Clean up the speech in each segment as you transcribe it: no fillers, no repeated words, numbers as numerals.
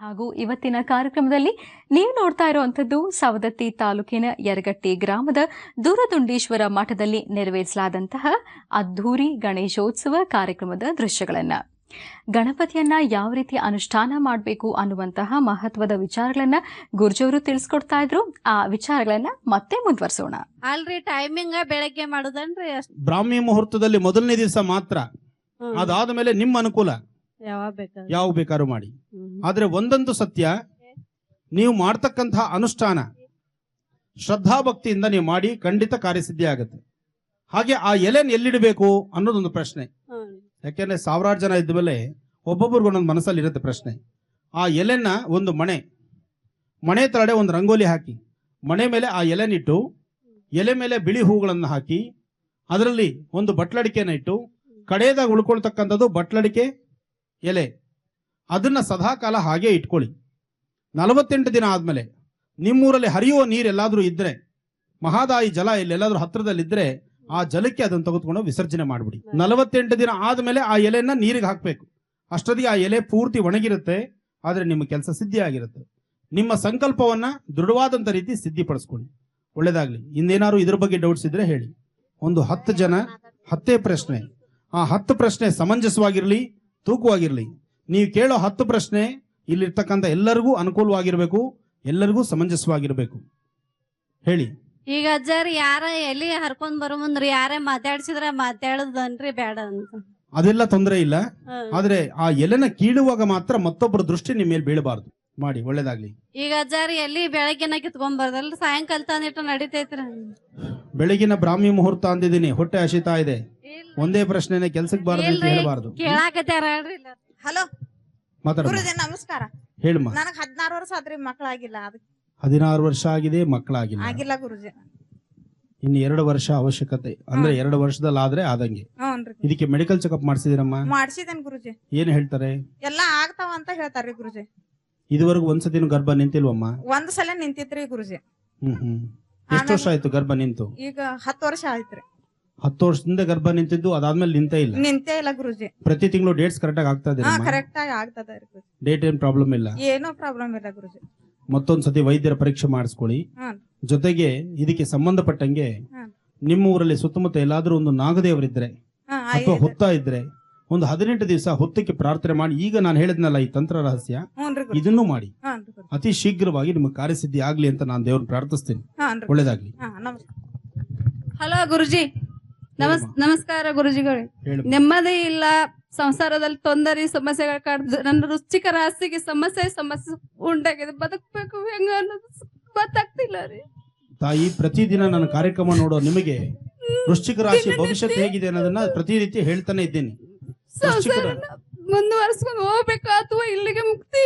ಹಾಗೂ ಇವತ್ತಿನ ಕಾರ್ಯಕ್ರಮದಲ್ಲಿ ನೀವು ನೋಡ್ತಾ ಇರುವಂತದ್ದು ಸವದತ್ತಿ ತಾಲೂಕಿನ ಯರಗಟ್ಟಿ ಗ್ರಾಮದ ದೂರದುಂಡೇಶ್ವರ ಮಠದಲ್ಲಿ ನೆರವೇರಿಸಲಾದಂತಹ ಅದ್ಧೂರಿ ಗಣೇಶೋತ್ಸವ ಕಾರ್ಯಕ್ರಮದ ದೃಶ್ಯಗಳನ್ನ. ಗಣಪತಿಯನ್ನ ಯಾವ ರೀತಿ ಅನುಷ್ಠಾನ ಮಾಡಬೇಕು ಅನ್ನುವಂತಹ ಮಹತ್ವದ ವಿಚಾರಗಳನ್ನ ಗುರುಜಿಯವರು ತಿಳಿಸ್ಕೊಡ್ತಾ ಇದ್ರು. ಆ ವಿಚಾರಗಳನ್ನ ಮತ್ತೆ ಮುಂದುವರಿಸೋಣ. ಅಲ್ರಿ ಟೈಮಿಂಗ್ ಬೆಳಗ್ಗೆ ಮಾಡುದನ್ರಿ ಬ್ರಾಹ್ಮಿ ಮುಹೂರ್ತದಲ್ಲಿ ಮೊದಲನೇ ದಿವಸ ಮಾತ್ರ, ಅದಾದ ಮೇಲೆ ನಿಮ್ಮ ಅನುಕೂಲ ಯಾವ ಬೇಕಾದ್ರೂ ಮಾಡಿ. ಆದ್ರೆ ಒಂದಂತೂ ಸತ್ಯ, ನೀವು ಮಾಡ್ತಕ್ಕಂತಹ ಅನುಷ್ಠಾನ ಶ್ರದ್ಧಾಭಕ್ತಿಯಿಂದ ನೀವು ಮಾಡಿ ಖಂಡಿತ ಕಾರ್ಯಸಿದ್ಧಿ ಆಗುತ್ತೆ. ಹಾಗೆ ಆ ಎಲೆನ್ ಎಲ್ಲಿಡಬೇಕು ಅನ್ನೋದೊಂದು ಪ್ರಶ್ನೆ. ಯಾಕೆಂದ್ರೆ ಸಾವಿರಾರು ಜನ ಇದ್ದ ಮೇಲೆ ಒಬ್ಬೊಬ್ಬರಿಗೂ ಒಂದೊಂದು ಮನಸ್ಸಲ್ಲಿ ಇರುತ್ತೆ ಪ್ರಶ್ನೆ. ಆ ಎಲೆನ ಒಂದು ಮಣೆ ತಳಡೆ ಒಂದು ರಂಗೋಲಿ ಹಾಕಿ, ಮಣೆ ಮೇಲೆ ಆ ಎಲೆನಿಟ್ಟು, ಎಲೆ ಮೇಲೆ ಬಿಳಿ ಹೂಗಳನ್ನು ಹಾಕಿ, ಅದರಲ್ಲಿ ಒಂದು ಬಟ್ಲಡಿಕೆನ ಇಟ್ಟು, ಕಡೆಯದಾಗ ಉಳ್ಕೊಳ್ತಕ್ಕಂಥದ್ದು ಬಟ್ಲಡಿಕೆ ಎಲೆ, ಅದನ್ನ ಸದಾಕಾಲ ಹಾಗೆ ಇಟ್ಕೊಳ್ಳಿ. 48 ದಿನ ಆದ್ಮೇಲೆ ನಿಮ್ಮೂರಲ್ಲಿ ಹರಿಯುವ ನೀರೆಲ್ಲಾದ್ರೂ ಇದ್ರೆ, ಮಹಾದಾಯಿ ಜಲ ಎಲ್ಲೆಲ್ಲಾದ್ರೂ ಹತ್ರದಲ್ಲಿದ್ರೆ ಆ ಜಲಕ್ಕೆ ಅದನ್ನು ತೆಗೆದುಕೊಂಡು ವಿಸರ್ಜನೆ ಮಾಡ್ಬಿಡಿ. 48 ದಿನ ಆದ್ಮೇಲೆ ಆ ಎಲೆನ ನೀರಿಗೆ ಹಾಕ್ಬೇಕು. ಅಷ್ಟೊತ್ತಿಗೆ ಆ ಎಲೆ ಪೂರ್ತಿ ಒಣಗಿರುತ್ತೆ. ಆದ್ರೆ ನಿಮ್ಮ ಕೆಲಸ ಸಿದ್ಧಿ ಆಗಿರುತ್ತೆ. ನಿಮ್ಮ ಸಂಕಲ್ಪವನ್ನ ದೃಢವಾದಂತ ರೀತಿ ಸಿದ್ಧಿಪಡಿಸ್ಕೊಳ್ಳಿ. ಒಳ್ಳೇದಾಗ್ಲಿ. ಇನ್ನೇನಾದ್ರು ಇದ್ರ ಬಗ್ಗೆ ಡೌಟ್ಸ್ ಇದ್ರೆ ಹೇಳಿ. ಒಂದು 10 ಜನ 10 ಪ್ರಶ್ನೆ. ಆ 10 ಪ್ರಶ್ನೆ ಸಮಂಜಸವಾಗಿರ್ಲಿ, ತೂಕವಾಗಿರ್ಲಿ. ನೀವು ಕೇಳೋ 10 ಪ್ರಶ್ನೆ ಇಲ್ಲಿರ್ತಕ್ಕಂಥ ಎಲ್ಲರಿಗೂ ಅನುಕೂಲವಾಗಿರ್ಬೇಕು, ಎಲ್ಲರಿಗೂ ಸಮಂಜಸವಾಗಿರ್ಬೇಕು. ಹೇಳಿ. ಈಗ ಅಜ್ಜಾರಿ ಯಾರ ಎಲ್ಲಿ ಹರ್ಕೊಂಡ್ ಬರೋ ಮುಂದ್ರಿ ಯಾರೇ ಮಾತಾಡ್ಸಿದ್ರ ಮಾತಾಡೋದನ್ರಿ ಬೇಡ ಅಂತ, ಅದೆಲ್ಲ ತೊಂದರೆ ಇಲ್ಲ. ಆದ್ರೆ ಆ ಎಲೆನ ಕೀಳುವಾಗ ಮಾತ್ರ ಮತ್ತೊಬ್ಬರ ದೃಷ್ಟಿ ನಿಮ್ಮ ಮೇಲೆ ಬೀಳಬಾರ್ದು. ಮಾಡಿ. ಒಳ್ಳೇದಾಗ್ಲಿ. ಈಗ ಅಜ್ಜಾರಿ ಎಲ್ಲಿ ಬೆಳಗ್ಗೆನ ಕಿತ್ಕೊಂಡ್ ಬರ್ದಲ್ರಿ, ಸಾಯಂಕಾಲ ತಂದಿಟ್ಟು ನಡೀತೈತ್ರಿ. ಬೆಳಗಿನ ಬ್ರಾಹ್ಮಿ ಮುಹೂರ್ತ ಅಂದಿದ್ದೀನಿ, ಹೊಟ್ಟೆ ಹಸಿತಾ ಇದೆ. ಒಂದೇ ಪ್ರಶ್ನೆನೆ ಕೆಲ್ಸಕ್ಕೆ ಬಾರದು ಅಂತ ಹೇಳಬಾರ್ದು. ಕೇಳಾಕತ್ಯಾರ ಹೇಳ್ರಿ. ಹಲೋ ಮಾತಾಡ. ನಮಸ್ಕಾರ. ಹೇಳಮ್ಮ. ನನಗ್ 16 ವರ್ಷ ಆದ್ರಿ, ಮಕ್ಕಳಾಗಿಲ್ಲ. 16 ವರ್ಷ ಆಗಿದೆ, ಮಕ್ಕಳಾಗಿಲ್ಲ. ಆಗಿಲ್ಲ ಗುರುಜಿ. ಇನ್ನು 2 ವರ್ಷ ಅವಶ್ಯಕತೆ, ಅಂದ್ರೆ 2 ವರ್ಷದಲ್ಲಿ ಆದ್ರೆ ಆದಂಗೆ. ಇದಕ್ಕೆ ಮೆಡಿಕಲ್ ಚೆಕಪ್ ಮಾಡಿಸಿದಿರಮ್ಮ? ಮಾಡ್ಸಿದೇನ್ ಗುರುಜಿ. ಏನ್ ಹೇಳ್ತಾರೆ? ಎಲ್ಲಾ ಆಗ್ತಾವ ಅಂತ ಹೇಳ್ತಾರ್ರಿ ಗುರುಜಿ. ಇದುವರೆಗೂ ಒಂದ್ಸತಿನೂ ಗರ್ಭ ನಿಂತಿಲ್ವಮ್ಮ? ಒಂದ್ ಸಲ ನಿಂತಿತ್ರಿ ಗುರುಜಿ. ಎಷ್ಟು ವರ್ಷ ಆಯ್ತು ಗರ್ಭ ನಿಂತು? ಈಗ 10 ವರ್ಷ ಆಯ್ತ್ರಿ. 10 ವರ್ಷದಿಂದ ಗರ್ಭ ನಿಂತಿದ್ದು, ಅದಾದ್ಮೇಲೆ ನಿಂತೇ ಇಲ್ಲ? ನಿಂತೇ ಇಲ್ಲ ಗುರುಜಿ. ಪ್ರತಿ ತಿಂಗಳು ಡೇಟ್ಸ್ ಕರೆಕ್ಟ್ ಆಗಿ ಆಗ್ತಾ ಇದೆ? ಕರೆಕ್ಟ್ ಆಗಿ ಆಗ್ತದ. ಡೇಟ್ ಏನ್ ಪ್ರಾಬ್ಲಮ್ ಇಲ್ಲ? ಏನೋ ಪ್ರಾಬ್ಲಮ್ ಇಲ್ಲ ಗುರುಜಿ. ಮತ್ತೊಂದ್ಸತಿ ವೈದ್ಯರ ಪರೀಕ್ಷೆ ಮಾಡಿಸ್ಕೊಳ್ಳಿ. ಜೊತೆಗೆ ಇದಕ್ಕೆ ಸಂಬಂಧಪಟ್ಟಂಗೆ ನಿಮ್ಮ ಊರಲ್ಲಿ ಸುತ್ತಮುತ್ತ ಎಲ್ಲಾದ್ರೂ ಒಂದು ನಾಗದೇವರಿದ್ರೆ ಅಥವಾ ಹುತ್ತ ಇದ್ರೆ ಒಂದು 18 ದಿವಸ ಹುತ್ತಕ್ಕೆ ಪ್ರಾರ್ಥನೆ ಮಾಡಿ. ಈಗ ನಾನು ಹೇಳಿದ್ನಲ್ಲ ಈ ತಂತ್ರ ರಹಸ್ಯ, ಇದನ್ನು ಮಾಡಿ. ಅತಿ ಶೀಘ್ರವಾಗಿ ನಿಮ್ಮ ಕಾರ್ಯಸಿದ್ಧಿ ಆಗ್ಲಿ ಅಂತ ನಾನು ದೇವ್ರನ್ನ ಪ್ರಾರ್ಥಿಸ್ತೀನಿ. ಒಳ್ಳೇದಾಗ್ಲಿ. ಹಲೋ ಗುರುಜಿ. ನಮಸ್ಕಾರ ಗುರುಜಿಗಳೇ. ನೆಮ್ಮದಿ ಇಲ್ಲ, ಸಂಸಾರದಲ್ಲಿ ತೊಂದರೆ ಸಮಸ್ಯೆಗಳು ಕಾಡ್ದು, ನನ್ನ ವೃಶ್ಚಿಕ ರಾಶಿಗೆ ಸಮಸ್ಯೆ ಉಂಟಾಗಿದೆ. ಬದುಕಬೇಕು ಹೆಂಗ ಅನ್ನೋದು ಗೊತ್ತಾಗ್ತಿಲ್ಲ ರೀ. ತಾಯಿ, ಪ್ರತಿದಿನ ನನ್ನ ಕಾರ್ಯಕ್ರಮ ನೋಡೋ ನಿಮಗೆ ವೃಶ್ಚಿಕ ರಾಶಿ ಭವಿಷ್ಯತ್ ಹೇಗಿದೆ ಅನ್ನೋದನ್ನ ಪ್ರತಿನಿತ್ಯ ಹೇಳ್ತಾನೆ ಇದ್ದೀನಿ. ಮುಂದುವರ್ಸ್ಕೊಂಡು ಹೋಗ್ಬೇಕಾ ಅಥವಾ ಇಲ್ಲಿಗೆ ಮುಕ್ತಿ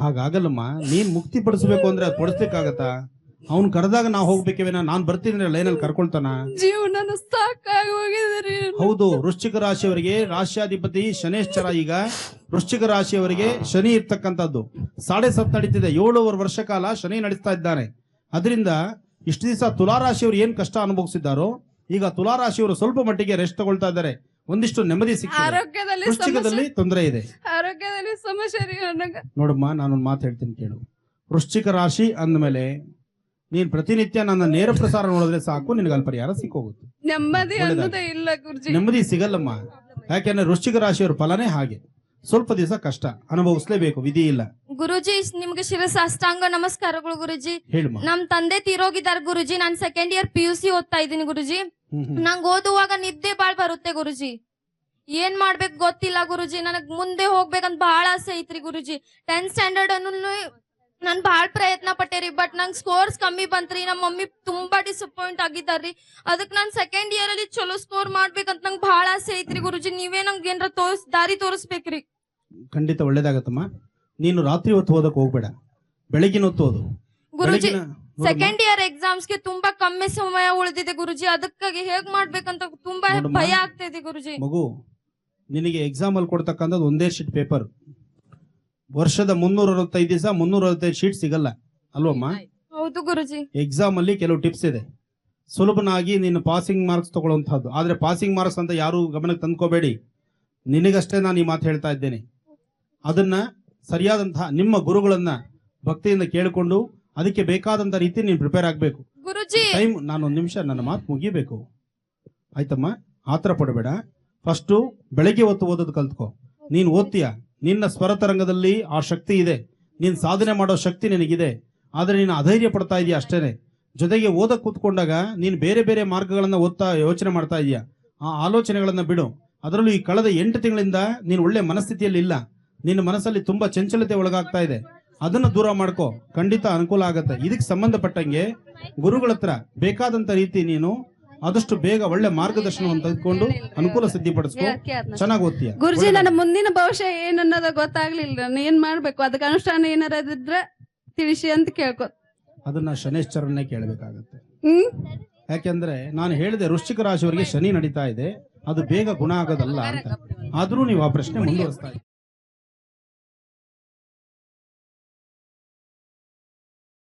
ಹಾಗಾಗಲ್ಲಮ್ಮ. ನೀನ್ ಮುಕ್ತಿ ಪಡಿಸ್ಬೇಕು ಅಂದ್ರೆ ಅದು ಪಡಿಸ್ಲಿಕ್ಕಾಗತ್ತಾ? ಅವ್ನ್ ಕರೆದಾಗ ನಾವು ಹೋಗ್ಬೇಕೇನ? ನಾನ್ ಬರ್ತೀನಿ ಲೈನಲ್ಲಿ ಕರ್ಕೊಳ್ತಾನ? ಜೀವನ ಸಾಕಾಗಿ ಹೋಗಿದ್ರಿ. ಹೌದು. ವೃಶ್ಚಿಕ ರಾಶಿಯವರಿಗೆ ರಾಶ್ಯಾಧಿಪತಿ ಶನೇಶ್ಚರ. ಈಗ ವೃಶ್ಚಿಕ ರಾಶಿಯವರಿಗೆ ಶನಿ ಇರ್ತಕ್ಕಂಥದ್ದು 7.5 ನಡೀತಿದೆ. 7 ವರ್ಷ ಕಾಲ ಶನಿ ನಡೆಸ್ತಾ ಇದ್ದಾನೆ. ಅದರಿಂದ ಇಷ್ಟು ದಿವಸ ತುಲಾರಾಶಿಯವರು ಏನ್ ಕಷ್ಟ ಅನುಭವಿಸಿದ್ದಾರೋ, ಈಗ ತುಲಾರಾಶಿಯವರು ಸ್ವಲ್ಪ ಮಟ್ಟಿಗೆ ರೆಸ್ಟ್ ತಗೊಳ್ತಾ ಇದ್ದಾರೆ. ಒಂದಿಷ್ಟು ನೆಮ್ಮದಿ ಸಿಕ್ಕಿದೆ. ವೃಶ್ಚಿಕದಲ್ಲಿ ತೊಂದರೆ ಇದೆ, ಆರೋಗ್ಯದಲ್ಲಿ ಸಮಸ್ಯೆ. ನೋಡಮ್ಮ, ನಾನೊಂದು ಮಾತು ಹೇಳ್ತೀನಿ ಕೇಳು. ವೃಶ್ಚಿಕ ರಾಶಿ ಅಂದ್ಮೇಲೆ ನೀನ್ ಪ್ರತಿನಿತ್ಯ ನನ್ನ ನೇರ ಪ್ರಸಾರ ನೋಡಿದ್ರೆ ಸಾಕು, ನಿನಗೆ ಅಲ್ಲಿ ಪರಿಹಾರ ಸಿಕ್ಕೋಗುತ್ತೆ. ನೆಮ್ಮದಿ ಸಿಗಲ್ಲಮ್ಮ. ಯಾಕೆಂದ್ರೆ ವೃಶ್ಚಿಕ ರಾಶಿಯವ್ರ ಫಲನೇ ಹಾಗೆ. ಸ್ವಲ್ಪ ದಿವಸ ಕಷ್ಟ ಅನುಭವಿಸ್ಲೇಬೇಕು, ವಿಧಿ ಇಲ್ಲ. ಗುರುಜಿ, ನಿಮ್ಗೆ ಶಿರಸಾಷ್ಟಾಂಗ ನಮಸ್ಕಾರಗಳು ಗುರುಜಿ. ನಮ್ ತಂದೆ ತೀರೋಗಿದ್ದಾರೆ ಗುರುಜಿ. ನಾನ್ 2nd ಇಯರ್ PUC ಓದ್ತಾ ಇದ್ದೀನಿ ಗುರುಜಿ. ನಂಗೆ ಓದುವಾಗ ನಿದ್ದೆ ಬಾಳ್ ಬರುತ್ತೆ ಗುರುಜಿ. ಏನ್ ಮಾಡ್ಬೇಕು ಗೊತ್ತಿಲ್ಲ ಗುರುಜಿ. ನನಗ್ ಮುಂದೆ ಹೋಗ್ಬೇಕಂತ ಬಹಳ ಆಸೆ ಐತ್ರಿ ಗುರುಜಿ. 10th ಸ್ಟ್ಯಾಂಡರ್ಡ್ ಅನ್ನು ನಾನ್ ಬಾಳ್ ಪ್ರಯತ್ನ ಪಟ್ಟೇರಿ, ಬಟ್ ನಂಗ್ ಸ್ಕೋರ್ಸ್ ಕಮ್ಮಿ ಬಂತ್ರಿ. ನಮ್ಮ ಮಮ್ಮಿ ತುಂಬಾ ಡಿಸಪಾಯಿಂಟ್ ಆಗಿದ್ದಾರ್ರಿ. ಅದಕ್ ನಾನ್ 2nd ಇಯರ್ ಅಲ್ಲಿ ಚಲೋ ಸ್ಕೋರ್ ಮಾಡ್ಬೇಕಂತ ನಂಗೆ ಬಹಳ ಆಸೆ ಐತ್ರಿ ಗುರುಜಿ. ನೀವೇ ನಂಗೆ ಏನಾರ ದಾರಿ ತೋರಿಸ್ಬೇಕ್ರಿ. ಖಂಡಿತ ಒಳ್ಳೇದಾಗತ್ತಮ್ಮ. ನೀನು ರಾತ್ರಿ ಹೊತ್ತು ಓದಕ್ ಹೋಗ್ಬೇಡ, ಬೆಳಗಿನ ಹೊತ್ತು ಓದು ಗುರುಜಿ. 2nd ಇಯರ್ ಎಕ್ಸಾಮ್ಸ್ ಗೆ ತುಂಬಾ ಕಮ್ಮಿ ಸಮಯ ಉಳಿದಿದೆ ಗುರುಜಿ. ಅದಕ್ಕಾಗಿ ಹೇಗ್ ಮಾಡ್ಬೇಕಂತ ತುಂಬಾ ಭಯ ಆಗ್ತಾ ಇದೆ ಗುರುಜಿ. ಮಗು, ನಿನಗೆ ಎಕ್ಸಾಮ್ ಅಲ್ಲಿ ಕೊಡ್ತಕ್ಕಂಥದ್ದು ಒಂದೇ ಶೀಟ್ ಪೇಪರ್. ವರ್ಷದ 365 ದಿವಸ 365 ಶೀಟ್ ಸಿಗಲ್ಲ ಅಲ್ವಮ್ಮ? ಹೌದು ಗುರುಜಿ. ಎಕ್ಸಾಮ್ ಅಲ್ಲಿ ಕೆಲವು ಟಿಪ್ಸ್ ಇದೆ. ಸುಲಭನಾಗಿ ನೀನು ಪಾಸಿಂಗ್ ಮಾರ್ಕ್ಸ್ ತಗೊಳ್ಳುವಂತಹದ್ದು. ಆದ್ರೆ ಪಾಸಿಂಗ್ ಮಾರ್ಕ್ಸ್ ಅಂತ ಯಾರು ಗಮನಕ್ಕೆ ತಂದ್ಕೋಬೇಡಿ. ನಿನಗಷ್ಟೇ ನಾನು ಈ ಮಾತು ಹೇಳ್ತಾ ಇದ್ದೇನೆ. ಅದನ್ನ ಸರಿಯಾದಂತಹ ನಿಮ್ಮ ಗುರುಗಳನ್ನ ಭಕ್ತಿಯಿಂದ ಕೇಳಿಕೊಂಡು ಅದಕ್ಕೆ ಬೇಕಾದಂತ ರೀತಿ ನೀನು ಪ್ರಿಪೇರ್ ಆಗ್ಬೇಕು. ಗುರುಜಿ ಟೈಮ್, ನಾನೊಂದು ನಿಮಿಷ, ನನ್ನ ಮಾತು ಮುಗಿಬೇಕು ಆಯ್ತಮ್ಮ. ಆತರ ಪಡಬೇಡ. ಫಸ್ಟ್ ಬೆಳಗ್ಗೆ ಹೊತ್ತು ಓದೋದು ಕಲ್ತ್ಕೋ. ನೀನ್ ಓದ್ತೀಯ, ನಿನ್ನ ಸ್ವರ ತರಂಗದಲ್ಲಿ ಆ ಶಕ್ತಿ ಇದೆ, ನೀನ್ ಸಾಧನೆ ಮಾಡೋ ಶಕ್ತಿ ನಿನಗಿದೆ. ಆದ್ರೆ ನೀನು ಅಧೈರ್ಯ ಪಡ್ತಾ ಇದೀಯ ಅಷ್ಟೇನೆ. ಜೊತೆಗೆ ಓದಕ್ ಕೂತ್ಕೊಂಡಾಗ ನೀನ್ ಬೇರೆ ಬೇರೆ ಮಾರ್ಗಗಳನ್ನ ಓದ್ತಾ ಯೋಚನೆ ಮಾಡ್ತಾ ಇದೀಯ. ಆ ಆಲೋಚನೆಗಳನ್ನ ಬಿಡು. ಅದರಲ್ಲೂ ಈ ಕಳೆದ 8 ತಿಂಗಳಿಂದ ನೀನು ಒಳ್ಳೆ ಮನಸ್ಥಿತಿಯಲ್ಲಿ ಇಲ್ಲ. ನಿನ್ನ ಮನಸ್ಸಲ್ಲಿ ತುಂಬಾ ಚಂಚಲತೆ ಒಳಗಾಗ್ತಾ ಇದೆ. ಅದನ್ನು ದೂರ ಮಾಡ್ಕೋ, ಖಂಡಿತ ಅನುಕೂಲ ಆಗತ್ತೆ. ಇದಕ್ಕೆ ಸಂಬಂಧಪಟ್ಟಂಗೆ ಗುರುಗಳ ಹತ್ರ ಬೇಕಾದಂತ ರೀತಿ ನೀನು ಆದಷ್ಟು ಬೇಗ ಒಳ್ಳೆ ಮಾರ್ಗದರ್ಶನವನ್ನು ತೆಗೆದುಕೊಂಡು ಅನುಕೂಲ ಸಿದ್ಧಿಪಡಿಸ್ಕೊ. ಚೆನ್ನಾಗಿ ಓದ್ತೀಯ. ಗುರುಜಿ, ನನ್ನ ಮುಂದಿನ ಭವಿಷ್ಯ ಏನನ್ನೋದ ಗೊತ್ತಾಗ್ಲಿಲ್ಲ. ನಾನು ಏನ್ ಮಾಡ್ಬೇಕು? ಅದಕ್ಕೆ ಅನುಷ್ಠಾನ ಏನಾರ ಇದ್ರೆ ತಿಳಿಸಿ ಅಂತ ಕೇಳ್ಕೊ. ಅದನ್ನ ಶನೇಶ್ವರನ್ನೇ ಕೇಳಬೇಕಾಗತ್ತೆ. ಯಾಕೆಂದ್ರೆ ನಾನು ಹೇಳಿದೆ, ವೃಶ್ಚಿಕ ರಾಶಿಯವರಿಗೆ ಶನಿ ನಡೀತಾ ಇದೆ, ಅದು ಬೇಗ ಗುಣ ಆಗೋದಲ್ಲ ಅಂತ. ಆದ್ರೂ ನೀವು ಆ ಪ್ರಶ್ನೆ ಮುಂದುವರಿಸ್ತಾ ಇದ್ದೀರಿ.